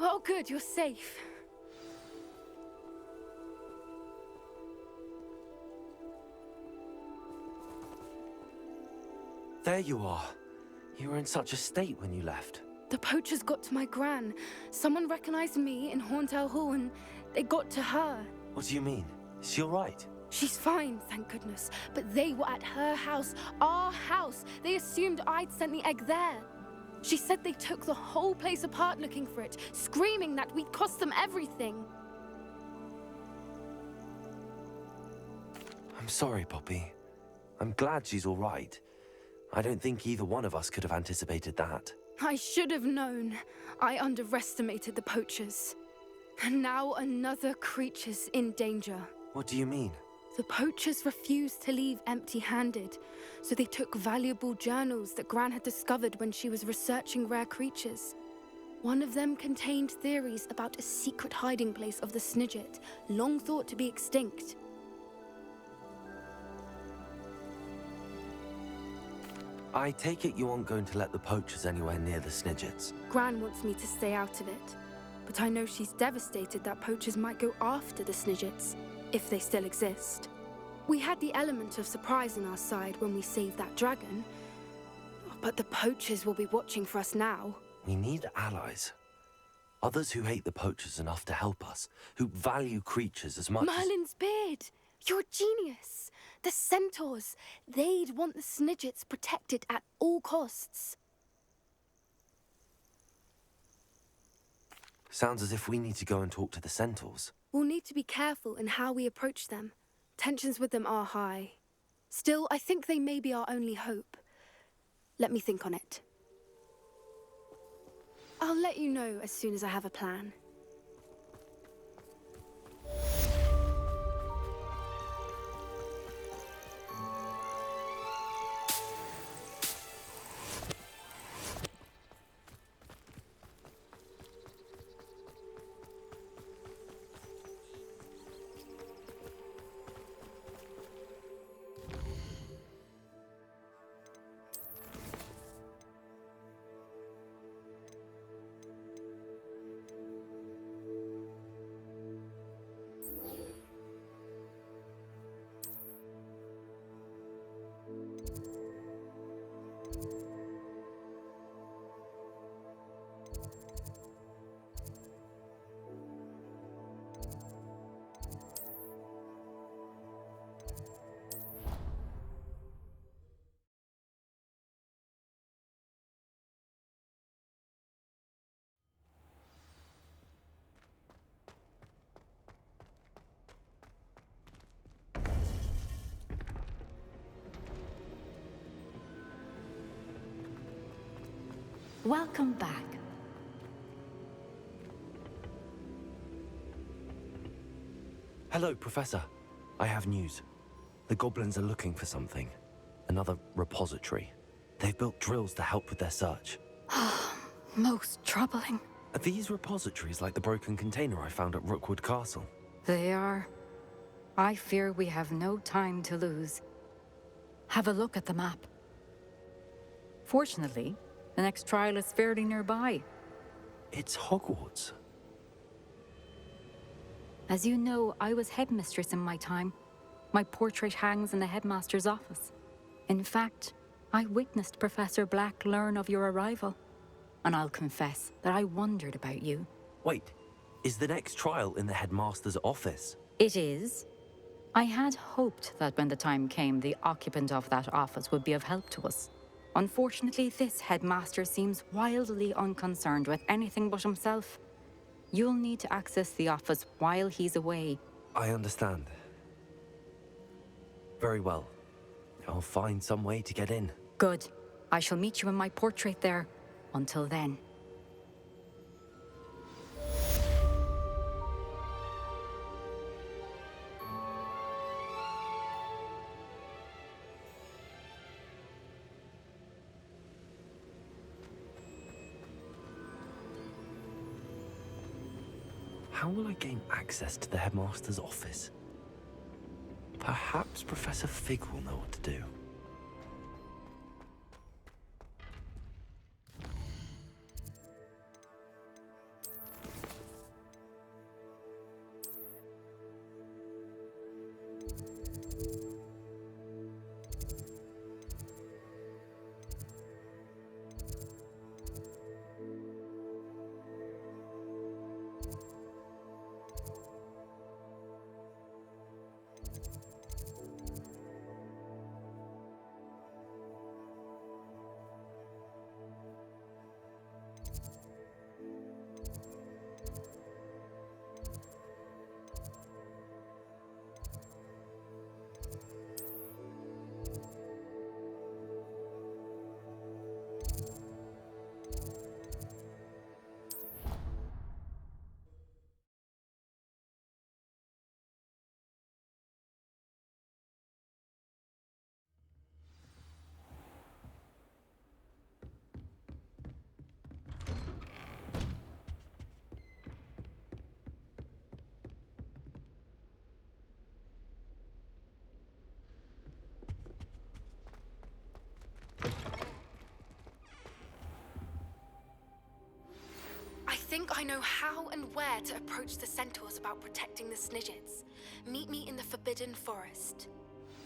Oh, good, you're safe. There you are. You were in such a state when you left. The poachers got to my gran. Someone recognized me in Horntail Hall and they got to her. What do you mean? Is she all right? She's fine, thank goodness. But they were at her house, our house. They assumed I'd sent the egg there. She said they took the whole place apart looking for it, screaming that we'd cost them everything. I'm sorry, Poppy. I'm glad she's all right. I don't think either one of us could have anticipated that. I should have known. I underestimated the poachers. And now another creature's in danger. What do you mean? The poachers refused to leave empty-handed, so they took valuable journals that Gran had discovered when she was researching rare creatures. One of them contained theories about a secret hiding place of the Snidget, long thought to be extinct. I take it you aren't going to let the poachers anywhere near the Snidgets. Gran wants me to stay out of it, but I know she's devastated that poachers might go after the Snidgets, if they still exist. We had the element of surprise on our side when we saved that dragon, but the poachers will be watching for us now. We need allies. Others who hate the poachers enough to help us, who value creatures as much Merlin's beard! You're a genius! The centaurs! They'd want the Snidgets protected at all costs. Sounds as if we need to go and talk to the centaurs. We'll need to be careful in how we approach them. Tensions with them are high. Still, I think they may be our only hope. Let me think on it. I'll let you know as soon as I have a plan. Welcome back. Hello, Professor. I have news. The goblins are looking for something. Another repository. They've built drills to help with their search. Most troubling. Are these repositories like the broken container I found at Rookwood Castle? They are. I fear we have no time to lose. Have a look at the map. Fortunately, the next trial is fairly nearby. It's Hogwarts. As you know, I was headmistress in my time. My portrait hangs in the headmaster's office. In fact, I witnessed Professor Black learn of your arrival. And I'll confess that I wondered about you. Wait, is the next trial in the headmaster's office? It is. I had hoped that when the time came, the occupant of that office would be of help to us. Unfortunately, this headmaster seems wildly unconcerned with anything but himself. You'll need to access the office while he's away. I understand. Very well. I'll find some way to get in. Good. I shall meet you in my portrait there. Until then. How will I gain access to the headmaster's office? Perhaps Professor Fig will know what to do. I think I know how and where to approach the centaurs about protecting the Snidgets. Meet me in the Forbidden Forest.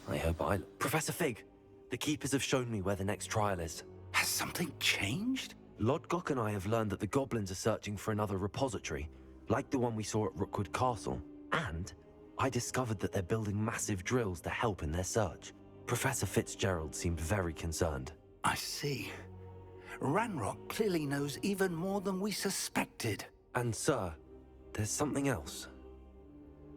I hope Professor Fig, the Keepers have shown me where the next trial is. Has something changed? Lodgok and I have learned that the goblins are searching for another repository, like the one we saw at Rookwood Castle. And I discovered that they're building massive drills to help in their search. Professor Fitzgerald seemed very concerned. I see. Ranrock clearly knows even more than we suspected. And sir, there's something else.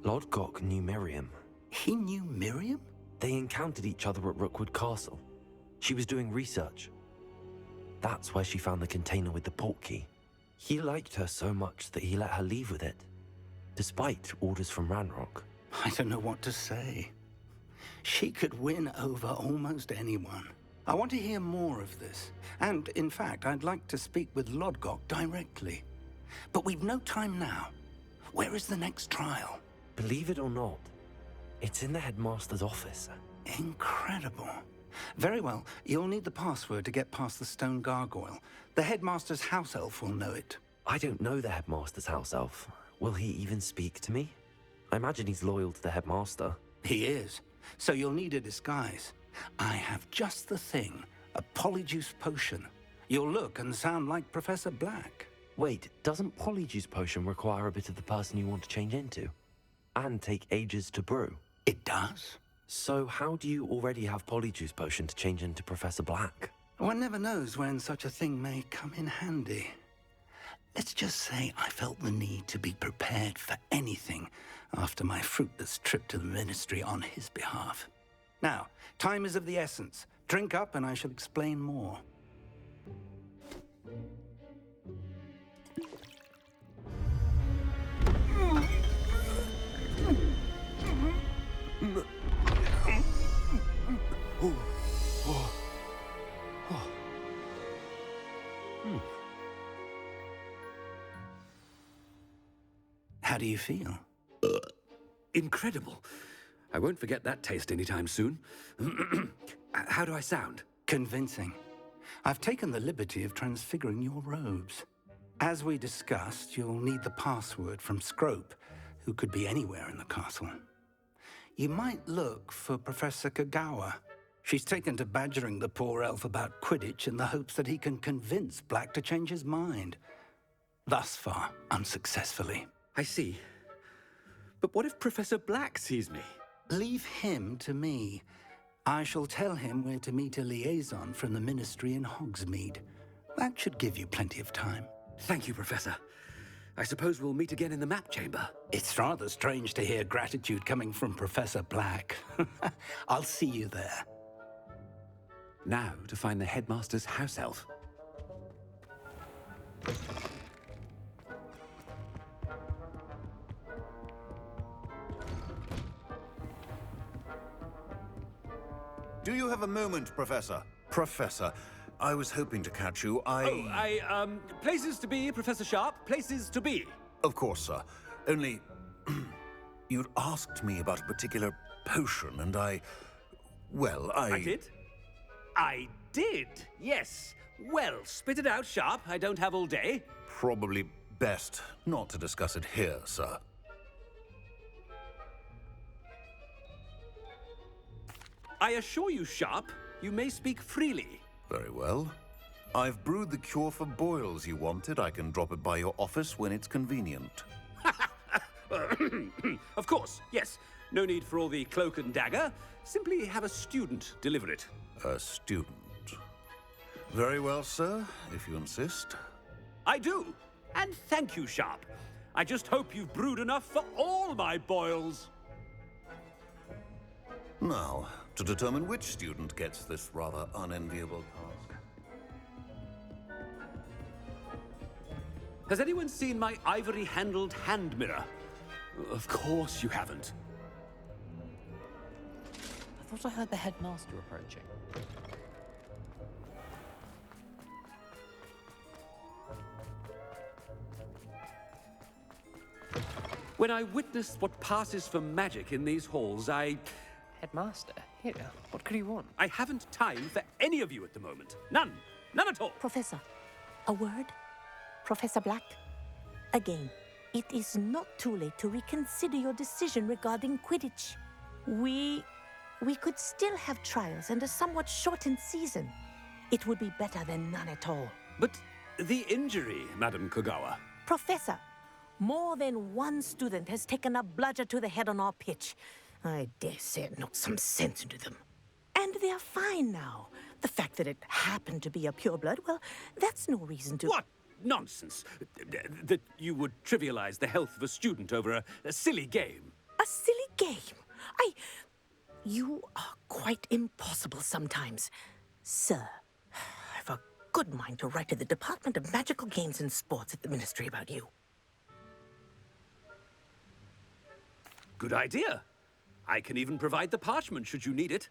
Lodgok knew Miriam. He knew Miriam? They encountered each other at Rookwood Castle. She was doing research. That's where she found the container with the portkey. He liked her so much that he let her leave with it, despite orders from Ranrock. I don't know what to say. She could win over almost anyone. I want to hear more of this. And, in fact, I'd like to speak with Lodgok directly. But we've no time now. Where is the next trial? Believe it or not, it's in the headmaster's office. Incredible. Very well. You'll need the password to get past the stone gargoyle. The headmaster's house elf will know it. I don't know the headmaster's house elf. Will he even speak to me? I imagine he's loyal to the headmaster. He is. So you'll need a disguise. I have just the thing. A polyjuice potion. You'll look and sound like Professor Black. Wait, doesn't Polyjuice Potion require a bit of the person you want to change into? And take ages to brew? It does. So how do you already have Polyjuice Potion to change into Professor Black? One never knows when such a thing may come in handy. Let's just say I felt the need to be prepared for anything after my fruitless trip to the Ministry on his behalf. Now, time is of the essence. Drink up and I shall explain more. How do you feel? Incredible. I won't forget that taste anytime soon. How do I sound? Convincing. I've taken the liberty of transfiguring your robes. As we discussed, you'll need the password from Scrope, who could be anywhere in the castle. You might look for Professor Kagawa. She's taken to badgering the poor elf about Quidditch in the hopes that he can convince Black to change his mind. Thus far, unsuccessfully. I see. But what if Professor Black sees me? Leave him to me. I shall tell him where to meet a liaison from the Ministry in Hogsmeade. That should give you plenty of time. Thank you, Professor. I suppose we'll meet again in the map chamber. It's rather strange to hear gratitude coming from Professor Black. I'll see you there. Now to find the headmaster's house elf. Do you have a moment, Professor? Professor, I was hoping to catch you. Places to be, Professor Sharp. Places to be. Of course, sir. Only, you'd asked me about a particular potion, and well, I did? I did, yes. Well, spit it out, Sharp. I don't have all day. Probably best not to discuss it here, sir. I assure you, Sharp, you may speak freely. Very well. I've brewed the cure for boils you wanted. I can drop it by your office when it's convenient. Of course, yes. No need for all the cloak and dagger. Simply have a student deliver it. A student. Very well, sir, if you insist. I do. And thank you, Sharp. I just hope you've brewed enough for all my boils. Now, to determine which student gets this rather unenviable task. Has anyone seen my ivory-handled hand mirror? Of course you haven't. I thought I heard the headmaster approaching. When I witnessed what passes for magic in these halls, Headmaster? Here, what could he want? I haven't time for any of you at the moment. None. None at all. Professor, a word? Professor Black? Again, it is not too late to reconsider your decision regarding Quidditch. We could still have trials and a somewhat shortened season. It would be better than none at all. But the injury, Madam Kogawa. Professor, more than one student has taken a bludger to the head on our pitch. I dare say it knocked some sense into them. And they're fine now. The fact that it happened to be a pureblood, well, that's no reason to... What nonsense! That you would trivialize the health of a student over a silly game. A silly game? You are quite impossible sometimes. Sir, I've a good mind to write to the Department of Magical Games and Sports at the Ministry about you. Good idea. I can even provide the parchment should you need it.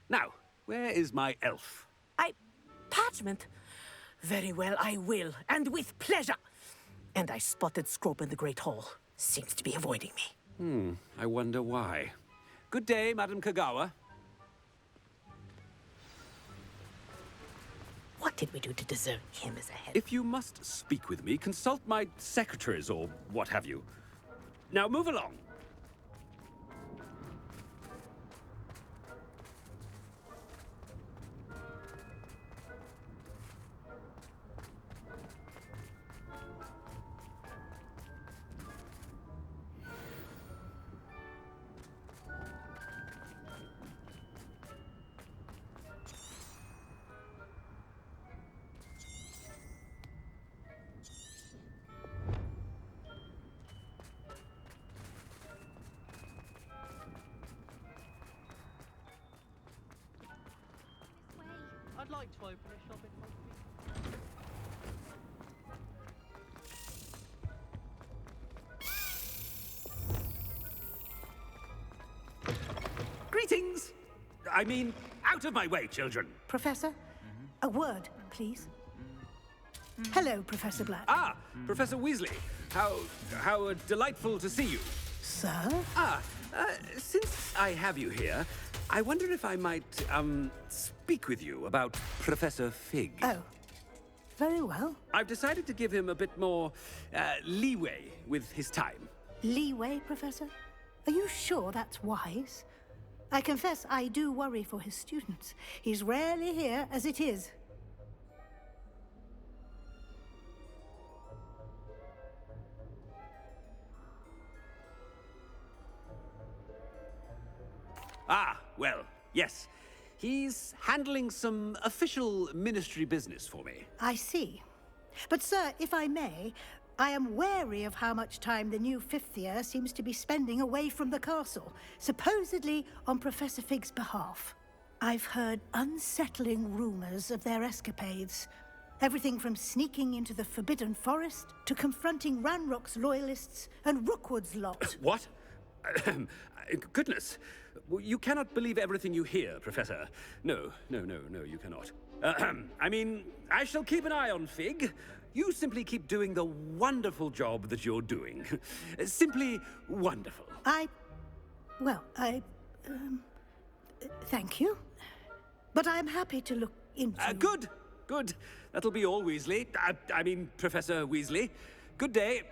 Now, where is my elf? Parchment? Very well, I will, and with pleasure. And I spotted Scrope in the Great Hall. Seems to be avoiding me. I wonder why. Good day, Madam Kogawa. What did we do to deserve him as a head? If you must speak with me, consult my secretaries or what have you. Now move along. I'd like to open a shop in Hogwarts. Greetings! I mean, out of my way, children. Professor, a word, please. Hello, Professor Black. Ah, Professor Weasley. How delightful to see you. Sir? Since I have you here, I wonder if I might, speak with you about Professor Fig. Oh, very well. I've decided to give him a bit more, leeway with his time. Leeway, Professor? Are you sure that's wise? I confess I do worry for his students. He's rarely here as it is. Ah, well, yes. He's handling some official ministry business for me. I see. But, sir, if I may, I am wary of how much time the new fifth year seems to be spending away from the castle, supposedly on Professor Fig's behalf. I've heard unsettling rumors of their escapades. Everything from sneaking into the Forbidden Forest to confronting Ranrock's loyalists and Rookwood's lot. What? Goodness. You cannot believe everything you hear, Professor. No, you cannot. I mean, I shall keep an eye on Fig. You simply keep doing the wonderful job that you're doing. Simply wonderful. Thank you. But I'm happy to look into... Good, good. That'll be all, Weasley. I mean, Professor Weasley. Good day.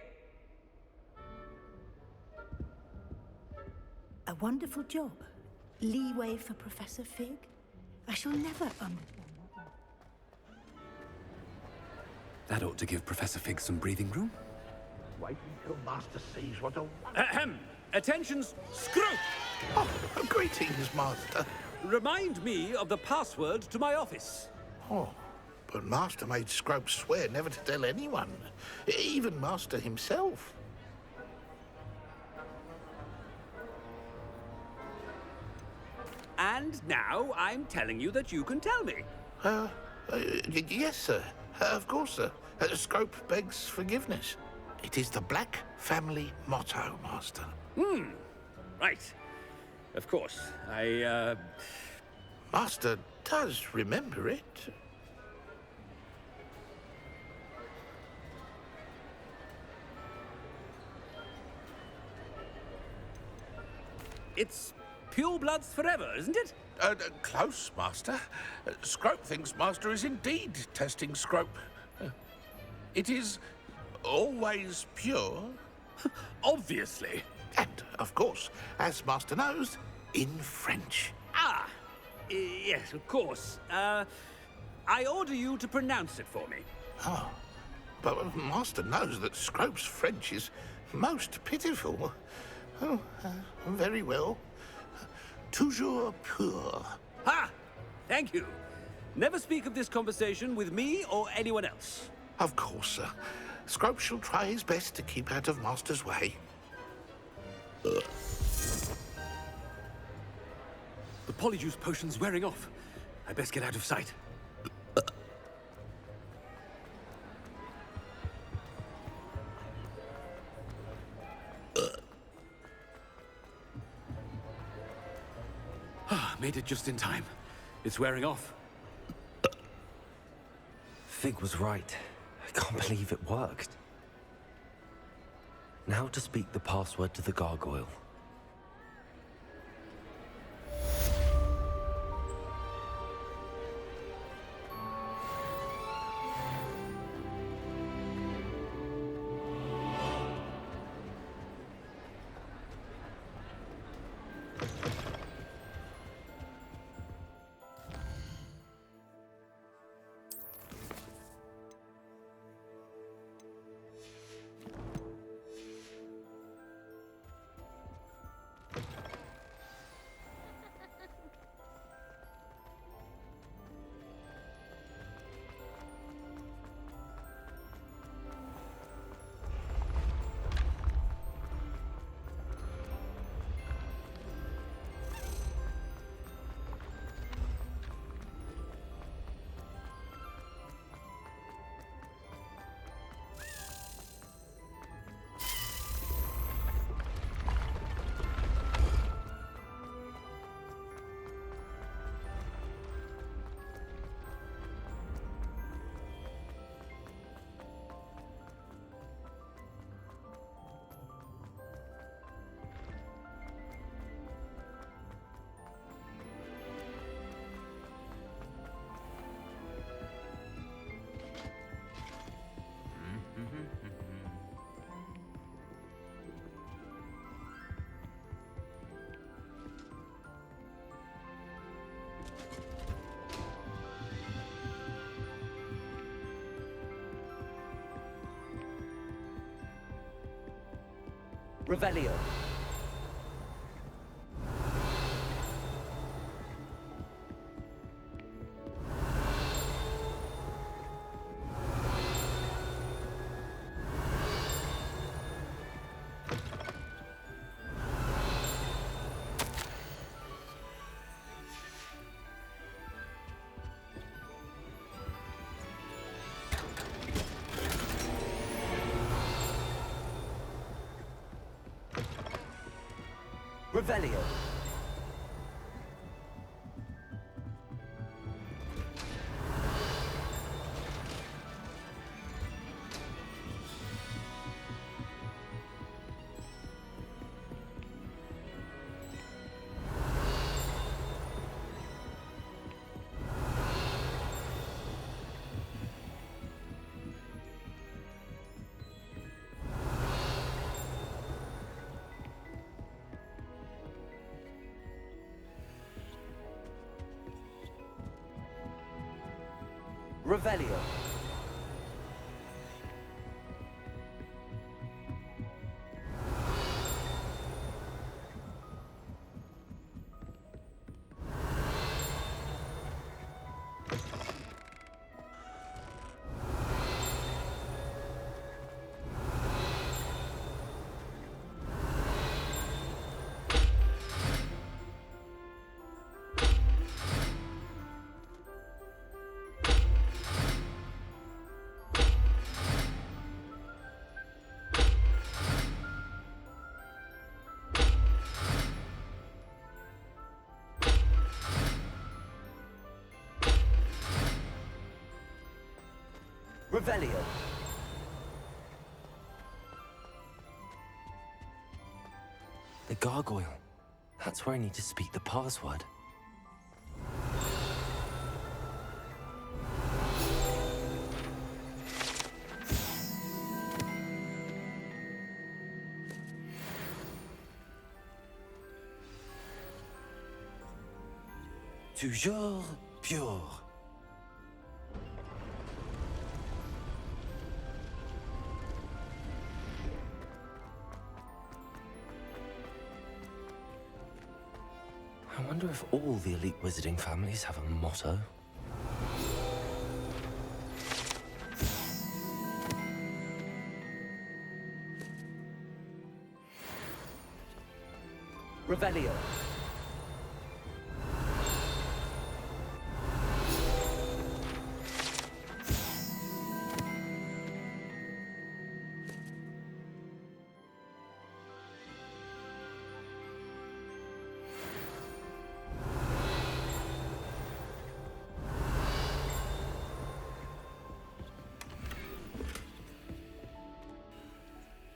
A wonderful job. Leeway for Professor Fig. I shall never That ought to give Professor Fig some breathing room. Wait until Master sees what a... Ahem! Attention, Scrope! Oh, greetings, Master. Remind me of the password to my office. Oh, but Master made Scrope swear never to tell anyone, even Master himself. And now I'm telling you that you can tell me. Yes, sir. Of course, sir. Scrope begs forgiveness. It is the Black family motto, Master. Right. Of course. Master does remember it. It's pure bloods forever, isn't it? Close, Master. Scrope thinks Master is indeed testing Scrope. It is always pure. Obviously. And, of course, as Master knows, in French. Yes, of course. I order you to pronounce it for me. Oh, but Master knows that Scrope's French is most pitiful. Oh, very well. Toujours pur. Ha! Thank you. Never speak of this conversation with me or anyone else. Of course, sir. Scrope shall try his best to keep out of Master's way. The polyjuice potion's wearing off. I best get out of sight. Made it just in time. It's wearing off. Fig was right. I can't believe it worked. Now to speak the password to the gargoyle. Revelio. Revelio. Revelio. Revelio. The gargoyle. That's where I need to speak the password. Toujours pure. I wonder if all the elite wizarding families have a motto. Revelio.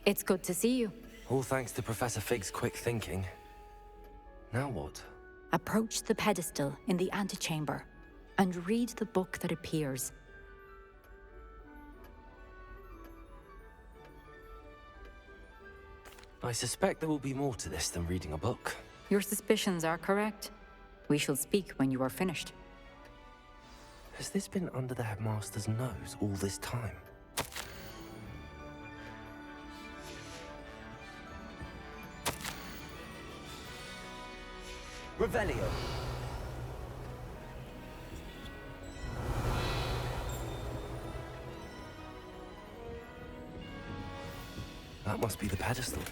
It's good to see you. All thanks to Professor Fig's quick thinking. Now what? Approach the pedestal in the antechamber and read the book that appears. I suspect there will be more to this than reading a book. Your suspicions are correct. We shall speak when you are finished. Has this been under the headmaster's nose all this time? Revelio. That must be the pedestal.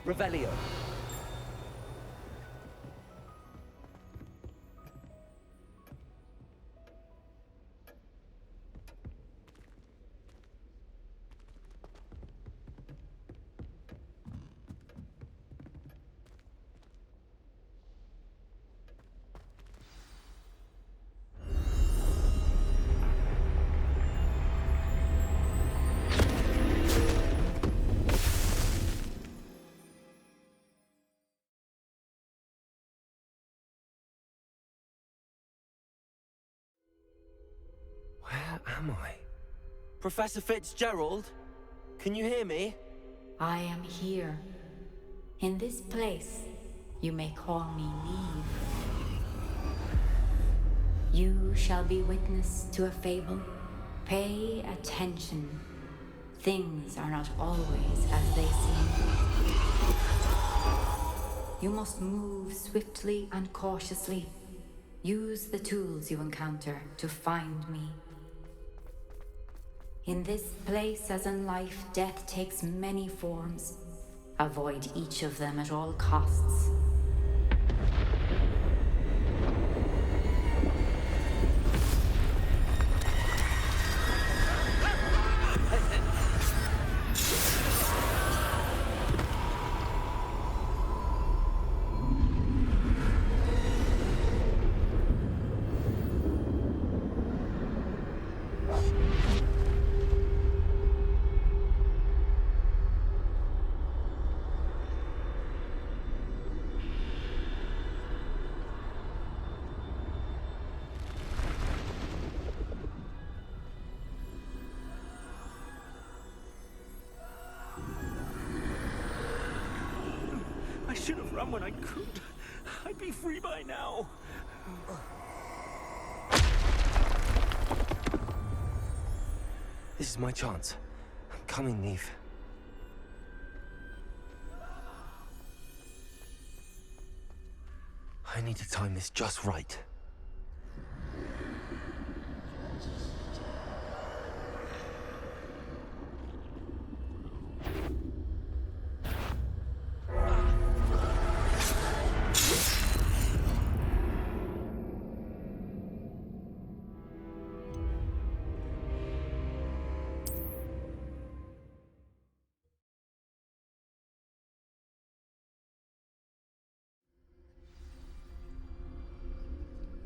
Revelio. Where am I? Professor Fitzgerald? Can you hear me? I am here. In this place, you may call me Niamh. You shall be witness to a fable. Pay attention. Things are not always as they seem. You must move swiftly and cautiously. Use the tools you encounter to find me. In this place, as in life, death takes many forms. Avoid each of them at all costs. should have run when I could. I'd be free by now. This is my chance. I'm coming, Niamh. I need to time this just right.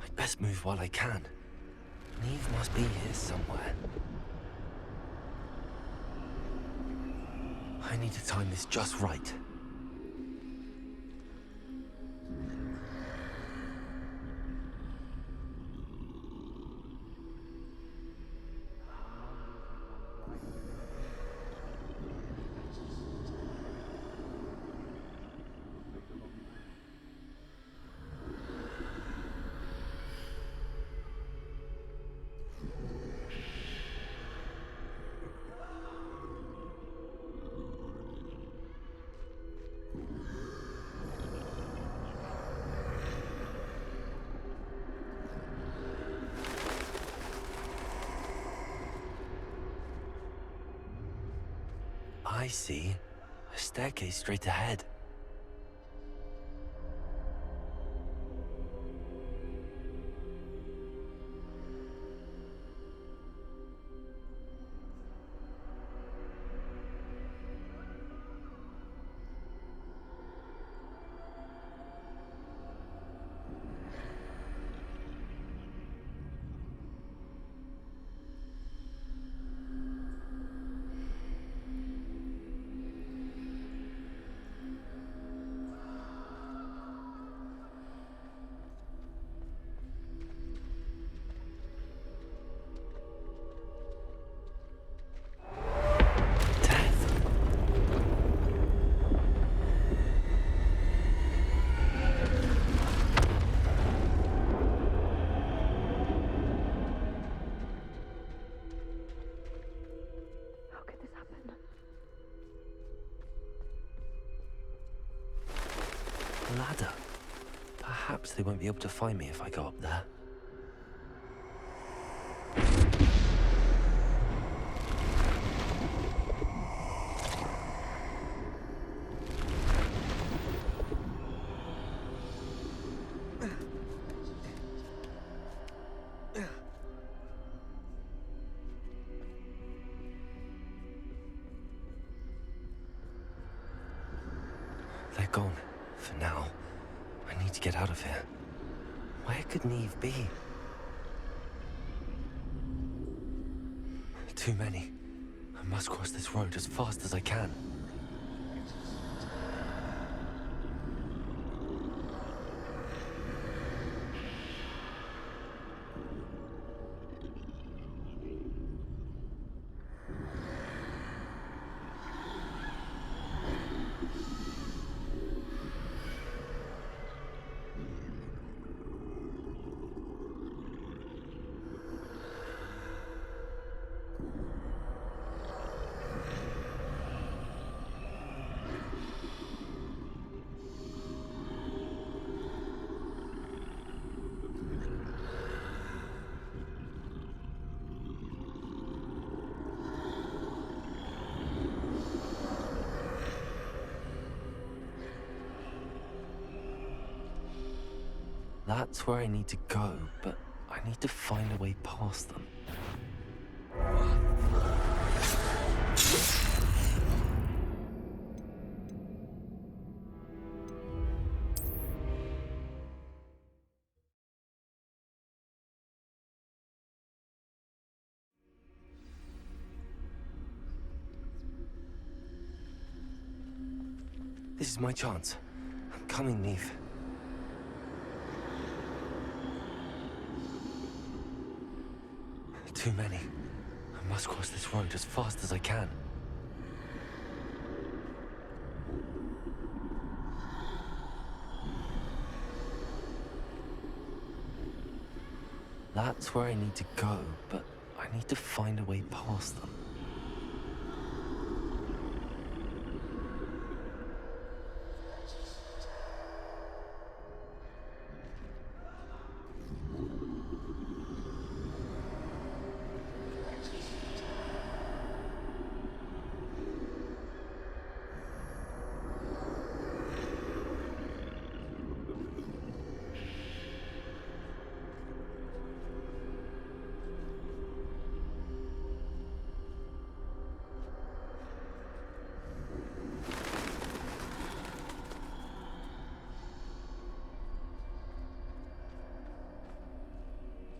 I'd best move while I can. Niamh must be here somewhere. I need to time this just right. I see. A staircase straight ahead. Ladder. Perhaps they won't be able to find me if I go up there. They're gone. For now. I need to get out of here. Where could Niamh be? Too many. I must cross this road as fast as I can. That's where I need to go, but I need to find a way past them. This is my chance. I'm coming, Niamh. Too many. I must cross this road as fast as I can. That's where I need to go, but I need to find a way past them.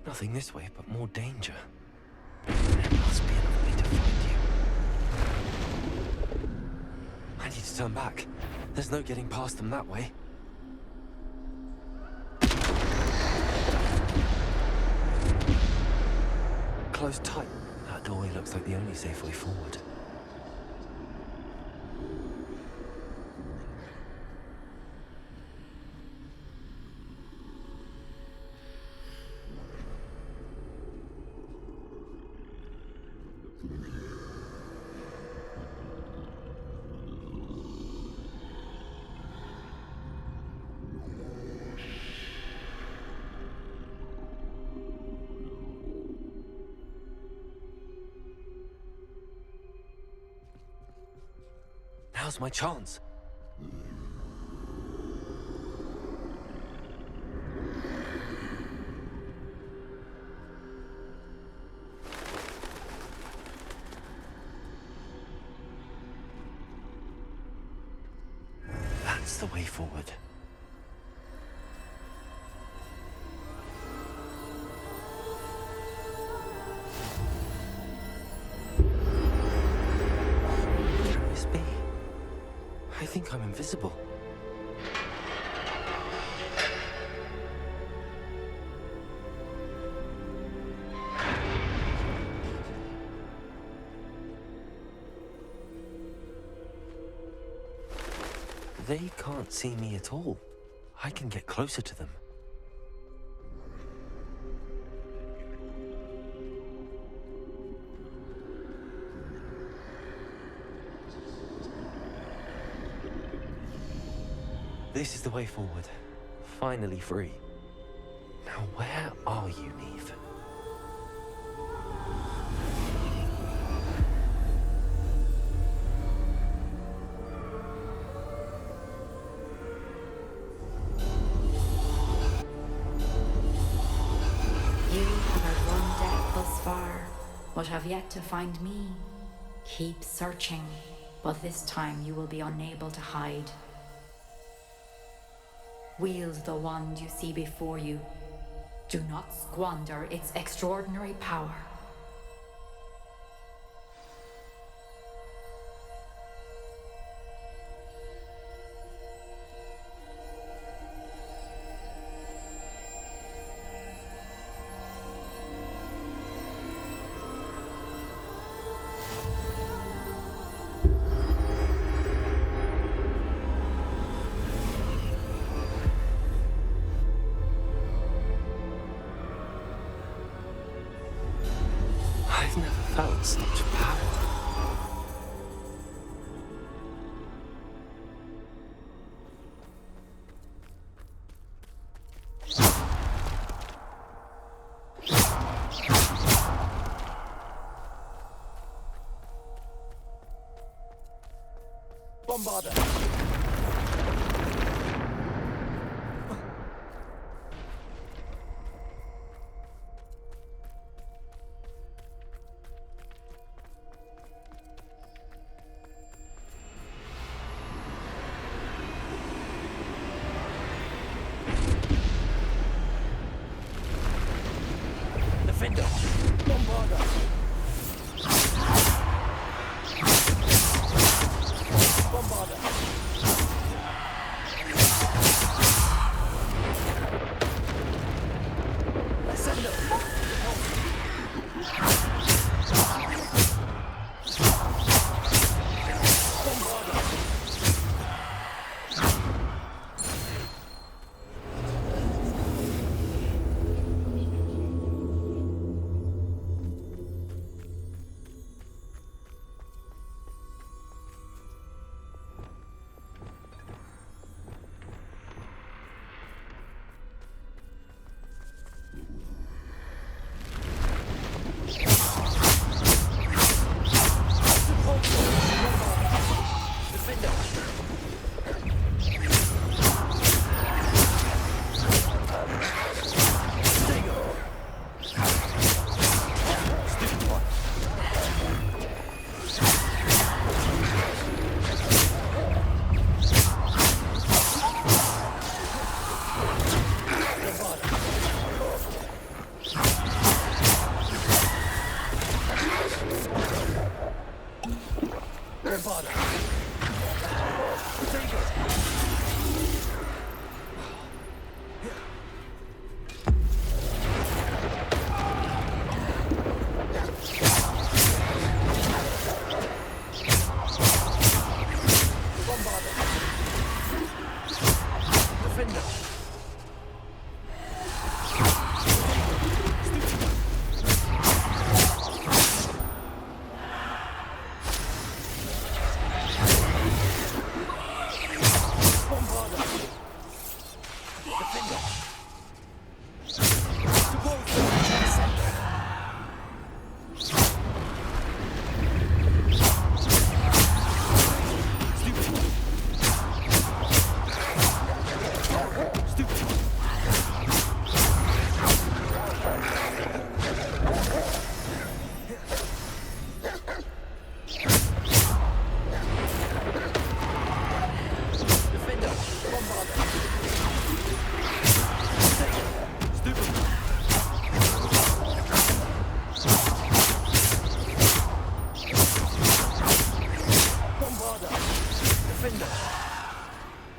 Nothing this way, but more danger. There must be another way to find you. I need to turn back. There's no getting past them that way. Close tight. That doorway looks like the only safe way forward. Now's my chance. That's the way forward. I think I'm invisible. They can't see me at all. I can get closer to them. This is the way forward. Finally free. Now where are you, Niamh? You have had one death thus far, but have yet to find me. Keep searching, but this time you will be unable to hide. Wield the wand you see before you. Do not squander its extraordinary power. I've never felt such power. Bombarder! Defender! Bombarder! Bombarder! Ascender! Bombarder! Potato!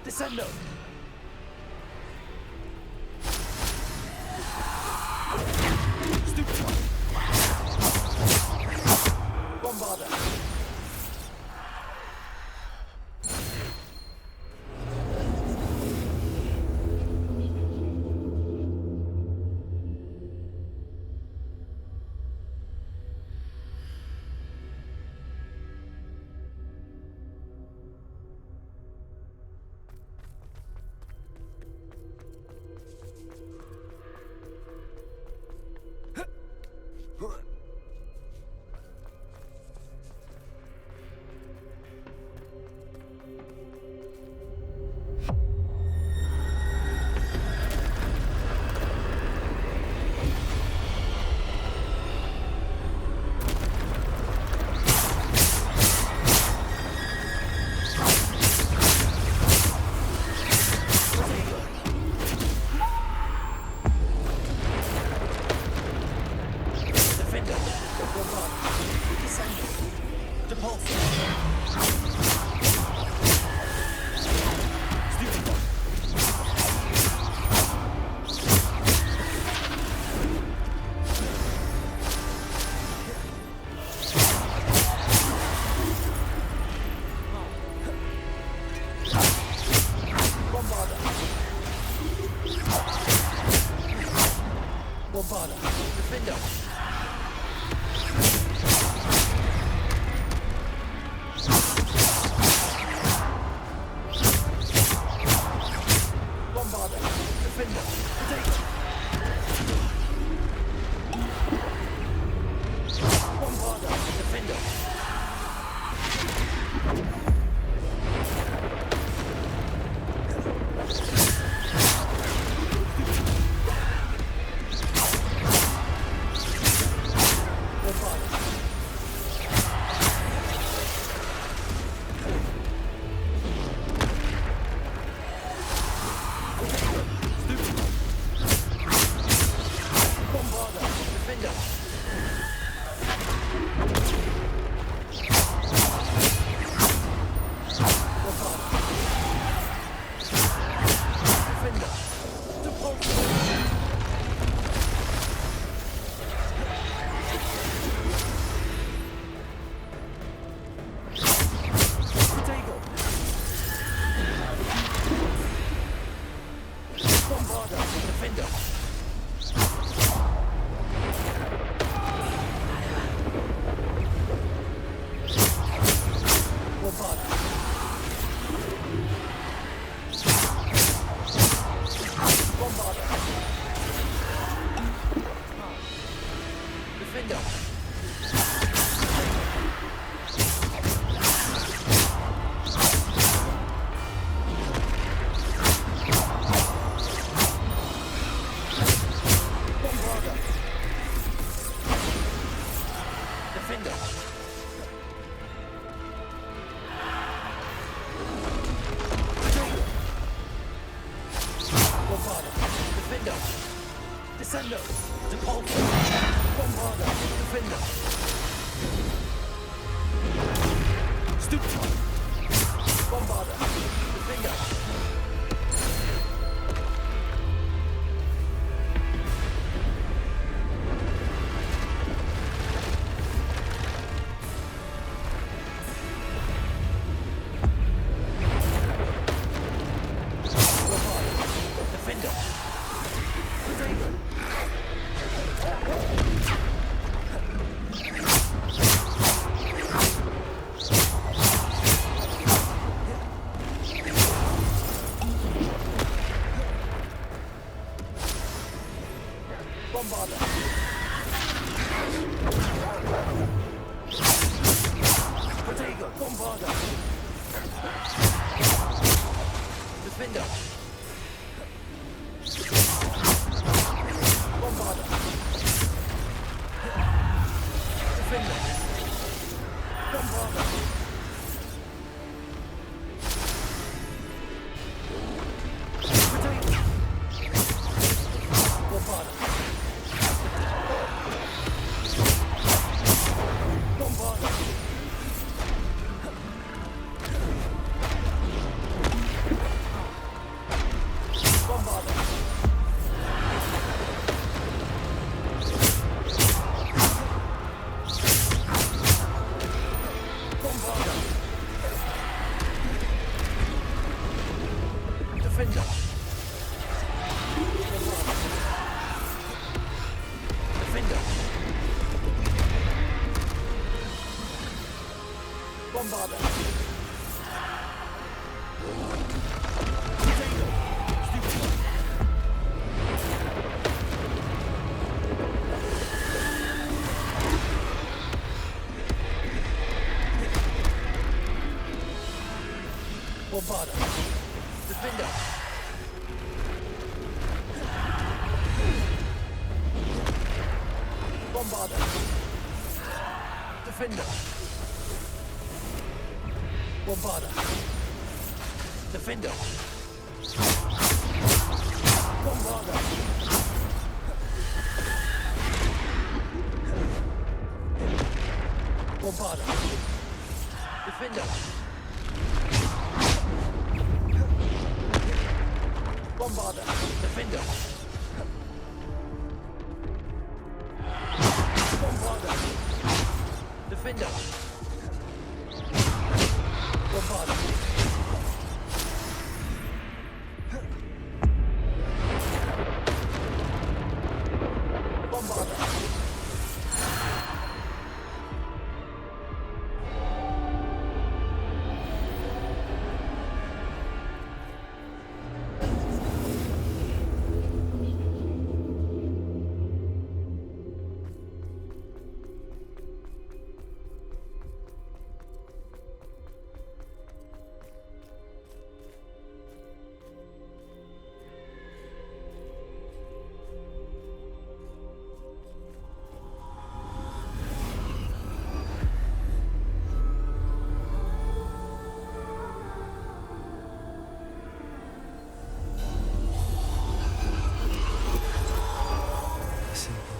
Descendo! Stupid one! Bombarder! Descendo! Depulso! Bombarder! Defender! Stupid!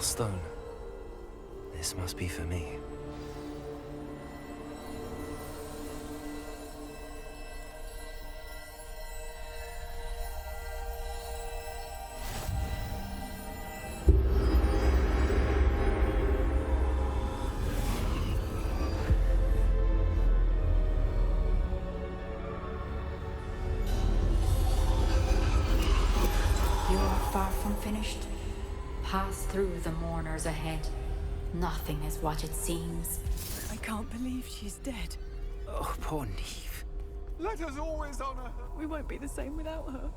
Stone. This must be for me. You are far from finished. Pass through the mourners ahead. Nothing is what it seems. I can't believe she's dead. Oh, poor Niamh. Let us always honor her. We won't be the same without her.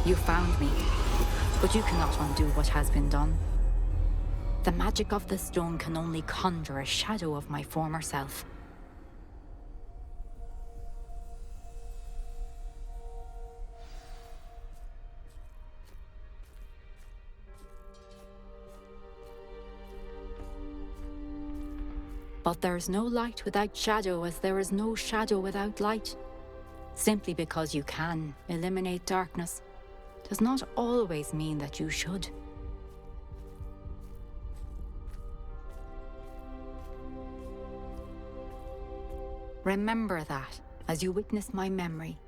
You found me, but you cannot undo what has been done. The magic of the stone can only conjure a shadow of my former self. But there is no light without shadow, as there is no shadow without light. Simply because you can eliminate darkness does not always mean that you should. Remember that as you witness my memory.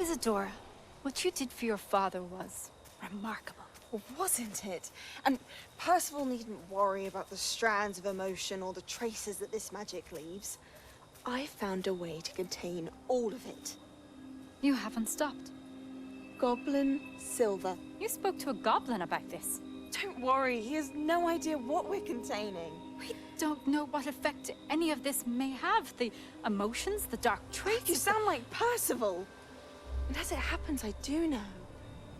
Isadora, what you did for your father was remarkable. Well, wasn't it? And Percival needn't worry about the strands of emotion or the traces that this magic leaves. I found a way to contain all of it. You haven't stopped. Goblin silver. You spoke to a goblin about this. Don't worry, he has no idea what we're containing. We don't know what effect any of this may have. The emotions, the dark traits. You sound like Percival. And as it happens, I do know.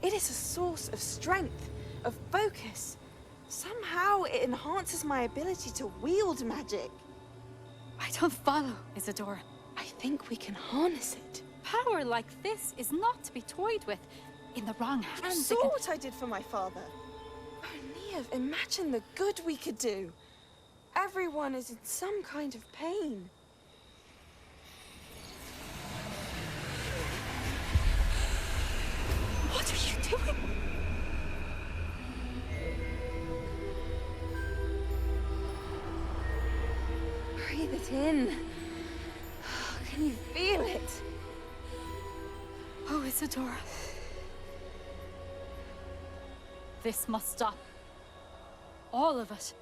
It is a source of strength, of focus. Somehow it enhances my ability to wield magic. I don't follow, Isadora. I think we can harness it. Power like this is not to be toyed with. In the wrong hands, You saw what I did for my father. Oh, Niamh, imagine the good we could do. Everyone is in some kind of pain. What are you doing? Breathe it in. Can you feel it? Oh, Isadora. This must stop. All of it.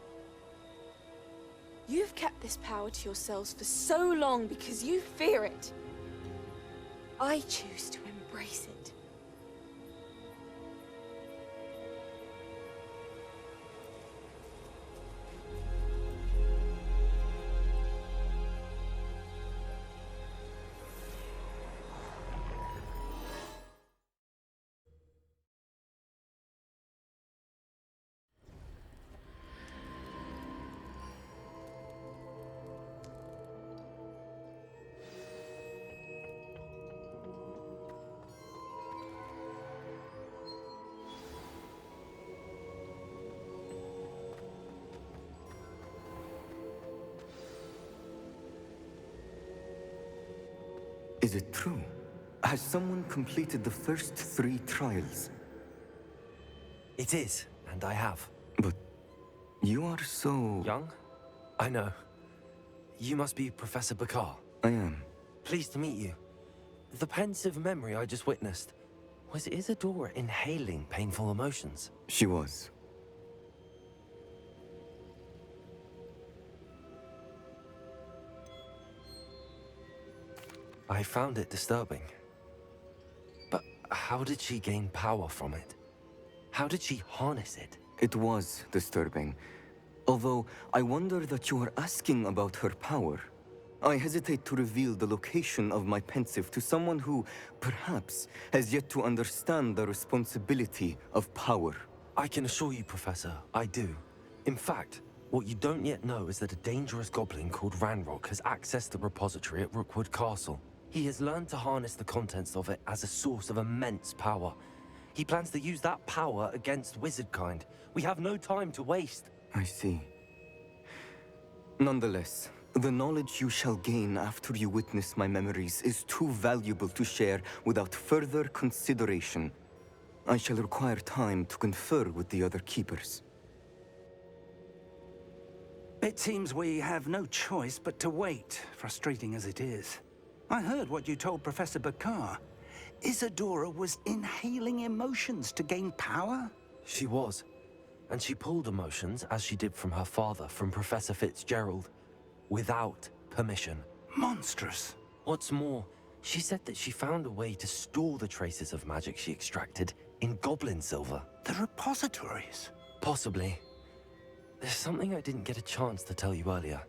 You've kept this power to yourselves for so long because you fear it. I choose to embrace it. Is it true? Has someone completed the first 3 trials? It is, and I have. But you are so... Young? I know. You must be Professor Bakar. I am. Pleased to meet you. The pensive memory I just witnessed, was Isadora inhaling painful emotions? She was. I found it disturbing. But how did she gain power from it? How did she harness it? It was disturbing. Although, I wonder that you are asking about her power. I hesitate to reveal the location of my pensive to someone who, perhaps, has yet to understand the responsibility of power. I can assure you, Professor, I do. In fact, what you don't yet know is that a dangerous goblin called Ranrock has accessed the repository at Rookwood Castle. He has learned to harness the contents of it as a source of immense power. He plans to use that power against wizardkind. We have no time to waste. I see. Nonetheless, the knowledge you shall gain after you witness my memories is too valuable to share without further consideration. I shall require time to confer with the other keepers. It seems we have no choice but to wait, frustrating as it is. I heard what you told Professor Bakar. Isadora was inhaling emotions to gain power? She was. And she pulled emotions, as she did from her father, from Professor Fitzgerald, without permission. Monstrous. What's more, she said that she found a way to store the traces of magic she extracted in goblin silver. The repositories? Possibly. There's something I didn't get a chance to tell you earlier.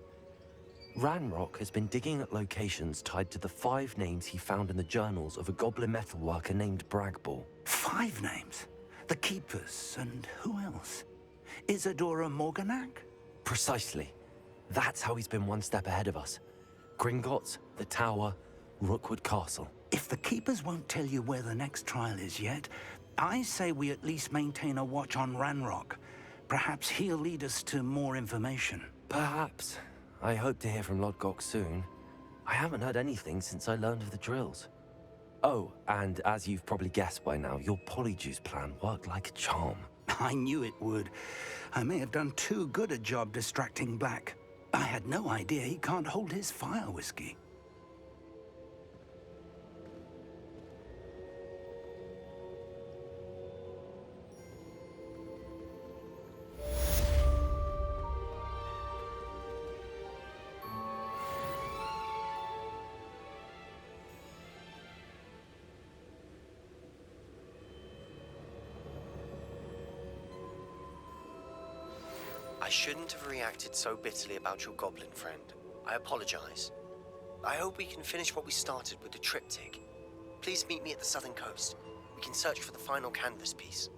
Ranrock has been digging at locations tied to the 5 names he found in the journals of a goblin metalworker named Bragball. 5 names? The Keepers, and who else? Isadora Morganac? Precisely. That's how he's been one step ahead of us. Gringotts, the Tower, Rookwood Castle. If the Keepers won't tell you where the next trial is yet, I say we at least maintain a watch on Ranrock. Perhaps he'll lead us to more information. Perhaps. I hope to hear from Lodgok soon. I haven't heard anything since I learned of the drills. Oh, and as you've probably guessed by now, your Polyjuice plan worked like a charm. I knew it would. I may have done too good a job distracting Black. I had no idea he can't hold his fire whiskey. shouldn't have reacted so bitterly about your goblin friend. I apologize. I hope we can finish what we started with the triptych. Please meet me at the southern coast. We can search for the final canvas piece.